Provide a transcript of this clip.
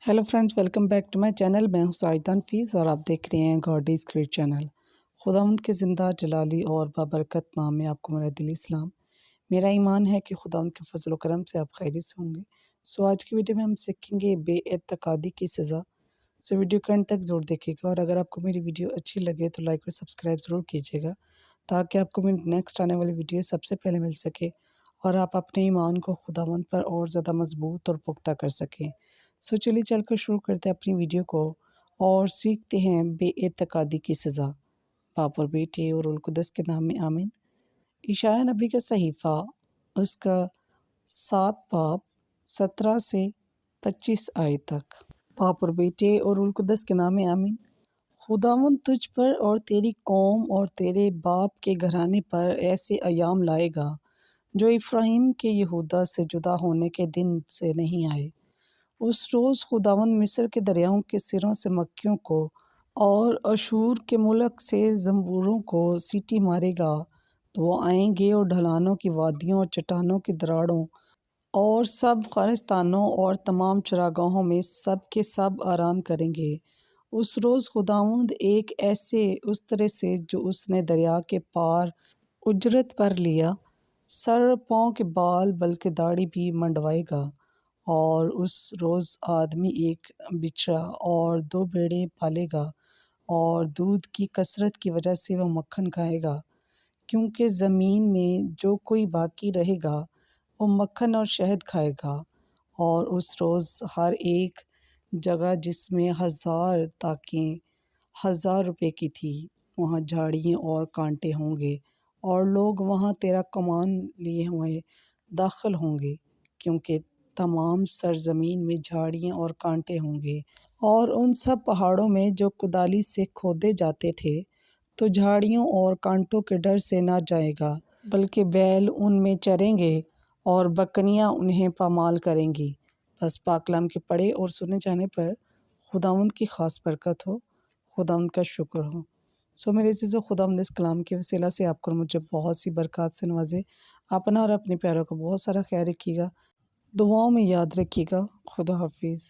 Hello friends, welcome back to my channel. मैं हूं साजिदा नफीस और आप देख रहे हैं गॉडीज़ क्रिएट चैनल। खुदावंद के ज़िंदा जलाली और बाबरकत नाम में आपको मेरा दिली सलाम। मेरा ईमान है कि खुदावंद के फजल व करम से आप खैरियत से होंगे। आज की वीडियो में हम सीखेंगे बेएतकादी की सज़ा। वीडियो के अंत तक ज़रूर देखिएगा और अगर आपको मेरी वीडियो अच्छी लगे तो लाइक और सब्सक्राइब ज़रूर कीजिएगा ताकि आपको मेरी नेक्स्ट आने वाली वीडियो सबसे पहले मिल सके और आप अपने ईमान को खुदावंद पर और ज़्यादा मजबूत और पुख्ता कर सकें। चलिए चलकर शुरू करते हैं अपनी वीडियो को और सीखते हैं बेएतकादी की सज़ा। बाप और बेटे और उल-कुदस के नाम में आमीन। इशाया नबी का सहीफ़ा उसका 7 बाब 17 से 25 आयत तक। बाप और बेटे और उल-कुदस के नाम में आमीन। खुदावंद तुझ पर और तेरी कौम और तेरे बाप के घराने पर ऐसे अयाम लाएगा जो इफ्राहीम के यहूदा से जुदा होने के दिन से नहीं आए। उस रोज़ खुदावंद मिस्र के दरियाओं के सिरों से मक्खियों को और अशूर के मुल्क से ज़ंबूरों को सीटी मारेगा, तो वो आएंगे और ढलानों की वादियों और चट्टानों की दरारों और सब ख़ारिस्तानों और तमाम चरागाहों में सब के सब आराम करेंगे। उस रोज़ खुदावंद एक ऐसे उस तरह से जो उसने दरिया के पार उजरत पर लिया, सर पाँव के बाल बल्कि दाढ़ी भी मंडवाएगा। और उस रोज़ आदमी एक बिचड़ा और 2 भेड़ें पालेगा और दूध की कसरत की वजह से वह मक्खन खाएगा, क्योंकि ज़मीन में जो कोई बाकी रहेगा वो मक्खन और शहद खाएगा। और उस रोज़ हर एक जगह जिसमें 1000 ताकें 1000 रुपये की थी, वहाँ झाड़ियाँ और कांटे होंगे और लोग वहाँ तेरा कमान लिए हुए दाखिल होंगे, क्योंकि तमाम सरज़मीन में झाड़ियाँ और कांटे होंगे। और उन सब पहाड़ों में जो कुदाली से खोदे जाते थे, तो झाड़ियों और कांटों के डर से ना जाएगा, बल्कि बैल उनमें चरेंगे और बकरियाँ उन्हें पामाल करेंगी। बस पाक कलाम के पढ़े और सुने जाने पर खुदावंद की ख़ास बरकत हो, खुदावंद का शुक्र हो। मेरे अज़ीज़ों, खुदावंद इस कलाम के वसीला से आपको और मुझे बहुत सी बरकत से नवाजे। अपना और अपने प्यारों का बहुत सारा ख्याल रखिएगा, दुआओं में याद रखिएगा। खुदा हाफिज़।